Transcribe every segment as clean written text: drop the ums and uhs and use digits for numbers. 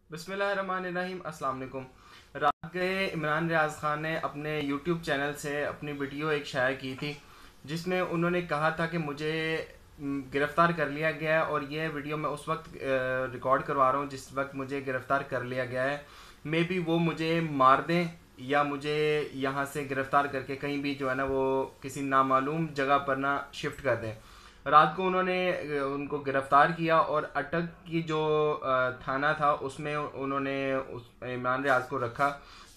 बिस्मिल्लाहिर्रहमानिर्रहीम। अस्सलाम वालेकुम। रात गए इमरान रियाज खान ने अपने यूट्यूब चैनल से अपनी वीडियो एक शाया की थी, जिसमें उन्होंने कहा था कि मुझे गिरफ़्तार कर लिया गया है। और ये वीडियो मैं उस वक्त रिकॉर्ड करवा रहा हूँ जिस वक्त मुझे गिरफ़्तार कर लिया गया है। मे बी वो मुझे मार दें या मुझे यहाँ से गिरफ़्तार करके कहीं भी जो है ना वो किसी नामालूम जगह पर ना शिफ्ट कर दें। रात को उन्होंने उनको गिरफ्तार किया और अटक की जो थाना था उसमें उन्होंने उस इमरान रियाज को रखा।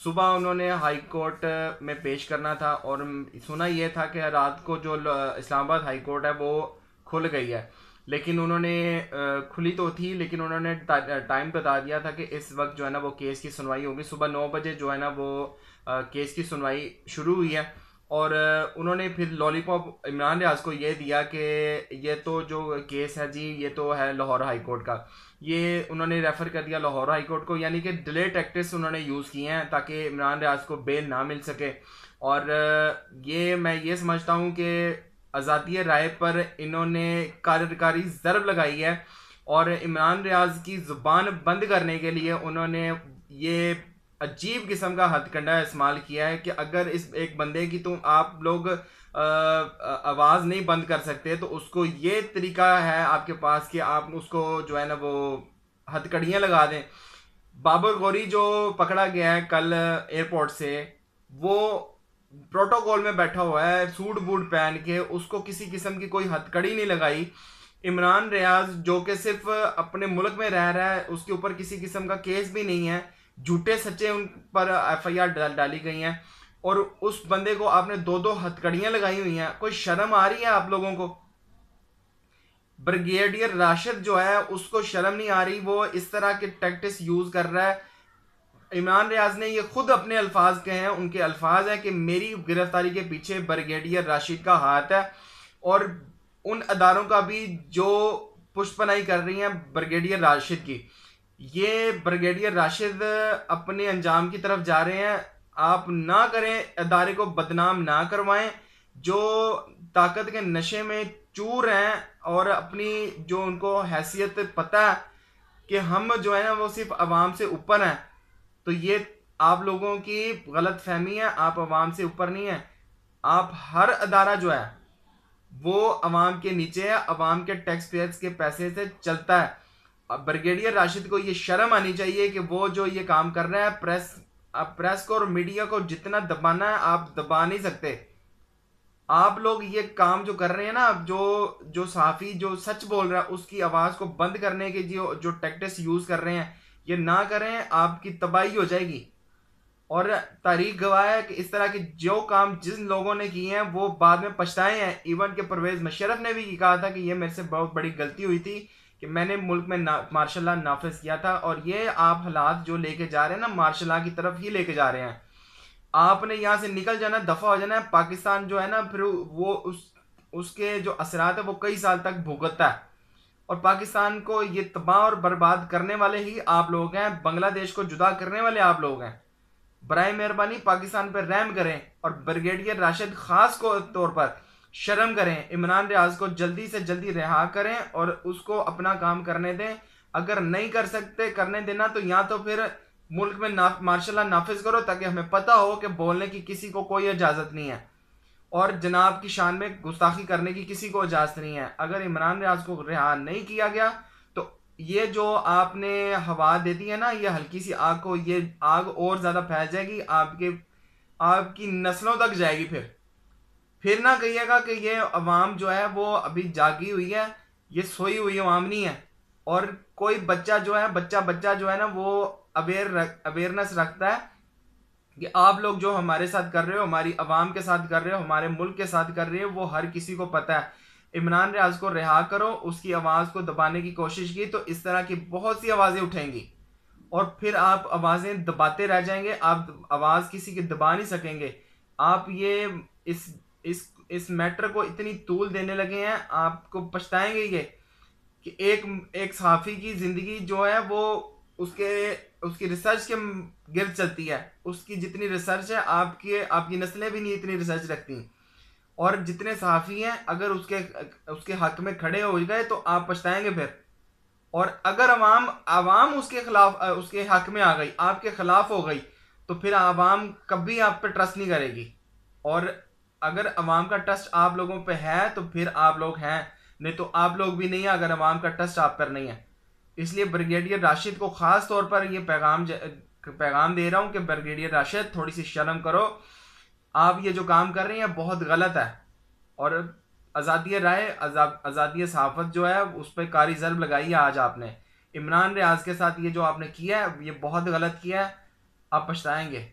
सुबह उन्होंने हाई कोर्ट में पेश करना था और सुना यह था कि रात को जो इस्लामाबाद हाई कोर्ट है वो खुल गई है, लेकिन उन्होंने खुली तो थी लेकिन उन्होंने टाइम बता दिया था कि इस वक्त जो है ना वो केस की सुनवाई होगी। सुबह 9 बजे जो है ना वो केस की सुनवाई शुरू हुई है। और उन्होंने फिर लॉलीपॉप इमरान रियाज को ये दिया कि ये तो जो केस है जी ये तो है लाहौर हाई कोर्ट का। ये उन्होंने रेफ़र कर दिया लाहौर हाई कोर्ट को, यानी कि डिले टैक्टिक्स उन्होंने यूज़ किए हैं ताकि इमरान रियाज को बेल ना मिल सके। और ये मैं ये समझता हूँ कि आज़ादी राय पर इन्होंने कार्यकारी ज़रब लगाई है और इमरान रियाज की ज़ुबान बंद करने के लिए उन्होंने ये अजीब किस्म का हथकंडा इस्तेमाल किया है कि अगर इस एक बंदे की तुम आप लोग आवाज़ नहीं बंद कर सकते तो उसको ये तरीका है आपके पास कि आप उसको जो है ना वो हथकड़ियाँ लगा दें। बाबर गौरी जो पकड़ा गया है कल एयरपोर्ट से, वो प्रोटोकॉल में बैठा हुआ है सूट बूट पहन के, उसको किसी किस्म की कोई हथकड़ी नहीं लगाई। इमरान रियाज जो कि सिर्फ अपने मुल्क में रह रहा है, उसके ऊपर किसी किस्म का केस भी नहीं है, झूठे सच्चे उन पर एफआईआर डाली गई हैं और उस बंदे को आपने दो दो हथकड़ियां लगाई हुई हैं। कोई शर्म आ रही है आप लोगों को? ब्रिगेडियर राशिद जो है उसको शर्म नहीं आ रही, वो इस तरह के टैक्टिक्स यूज कर रहा है। इमरान रियाज ने ये खुद अपने अल्फाज कहे हैं, उनके अल्फाज हैं कि मेरी गिरफ्तारी के पीछे ब्रिगेडियर राशिद का हाथ है और उन अदारों का भी जो पुष्पनाई कर रही हैं ब्रिगेडियर राशिद की। ये ब्रिगेडियर राशिद अपने अंजाम की तरफ जा रहे हैं। आप ना करें, अदारे को बदनाम ना करवाएं। जो ताकत के नशे में चूर हैं और अपनी जो उनको हैसियत पता है कि हम जो है ना वो सिर्फ अवाम से ऊपर हैं, तो ये आप लोगों की गलत फहमी है। आप अवाम से ऊपर नहीं है। आप हर अदारा जो है वो अवाम के नीचे है, अवाम के टैक्स पेयर्स के पैसे से चलता है। अब ब्रिगेडियर राशिद को ये शर्म आनी चाहिए कि वो जो ये काम कर रहा है, प्रेस को और मीडिया को जितना दबाना है आप दबा नहीं सकते। आप लोग ये काम जो कर रहे हैं ना, जो जो सहाफ़ी जो सच बोल रहा है उसकी आवाज़ को बंद करने के जो जो टैक्टिक्स यूज़ कर रहे हैं, ये ना करें, आपकी तबाही हो जाएगी। और तारीख गवाह है कि इस तरह के जो काम जिन लोगों ने किए हैं वो बाद में पछताए हैं। इवन के परवेज़ मुशर्रफ ने भी कहा था कि ये मेरे से बहुत बड़ी गलती हुई थी कि मैंने मुल्क में मार्शल लॉ नाफिज किया था। और ये आप हालात जो लेके जा रहे हैं ना, मार्शल लॉ की तरफ ही लेके जा रहे हैं। आपने यहाँ से निकल जाना, दफ़ा हो जाना है। पाकिस्तान जो है ना फिर वो उसके जो असरात है वो कई साल तक भुगतता है और पाकिस्तान को ये तबाह और बर्बाद करने वाले ही आप लोग हैं, बांग्लादेश को जुदा करने वाले आप लोग हैं। बराए मेहरबानी पाकिस्तान पर रहम करें और ब्रिगेडियर राशिद खास को तौर पर शर्म करें। इमरान रियाज को जल्दी से जल्दी रिहा करें और उसको अपना काम करने दें। अगर नहीं कर सकते करने देना तो या तो फिर मुल्क में मार्शल लॉ नाफिज करो ताकि हमें पता हो कि बोलने की किसी को कोई इजाज़त नहीं है और जनाब की शान में गुस्ताखी करने की किसी को इजाज़त नहीं है। अगर इमरान रियाज को रिहा नहीं किया गया तो ये जो आपने हवा दे दी है ना, ये हल्की सी आग को, ये आग और ज़्यादा फैल जाएगी, आपकी नस्लों तक जाएगी। फिर ना कहिएगा कि ये अवाम जो है वो अभी जागी हुई है, ये सोई हुई अवाम नहीं है। और कोई बच्चा जो है बच्चा बच्चा जो है ना वो अवेयरनेस रखता है कि आप लोग जो हमारे साथ कर रहे हो, हमारी अवाम के साथ कर रहे हो, हमारे मुल्क के साथ कर रहे हो, वो हर किसी को पता है। इमरान रियाज को रिहा करो। उसकी आवाज़ को दबाने की कोशिश की तो इस तरह की बहुत सी आवाज़ें उठेंगी और फिर आप आवाज़ें दबाते रह जाएंगे। आप आवाज़ किसी की दबा नहीं सकेंगे। आप ये इस इस मैटर को इतनी तूल देने लगे हैं, आपको पछताएंगे ये कि एक एक सहाफ़ी की ज़िंदगी जो है वो उसके उसकी रिसर्च के गिर्द चलती है। उसकी जितनी रिसर्च है आपकी नस्लें भी नहीं इतनी रिसर्च रखती। और जितने सहाफ़ी हैं अगर उसके उसके हक में खड़े हो गए तो आप पछताएंगे फिर। और अगर अवाम अवाम उसके खिलाफ उसके हक में आ गई, आपके खिलाफ हो गई, तो फिर अवाम कभी आप पे ट्रस्ट नहीं करेगी। और अगर अवाम का ट्रस्ट आप लोगों पे है तो फिर आप लोग हैं, नहीं तो आप लोग भी नहीं है अगर अवाम का ट्रस्ट आप पर नहीं है। इसलिए ब्रिगेडियर राशिद को खास तौर पर ये पैगाम दे रहा हूं कि ब्रिगेडियर राशिद थोड़ी सी शर्म करो, आप ये जो काम कर रहे हैं बहुत गलत है। और आज़ादी राय, आज़ादी सहाफत जो है उस पर कारी ज़र्ब लगाई है आज आपने। इमरान रियाज के साथ ये जो आपने किया है ये बहुत गलत किया है, आप पछताएंगे।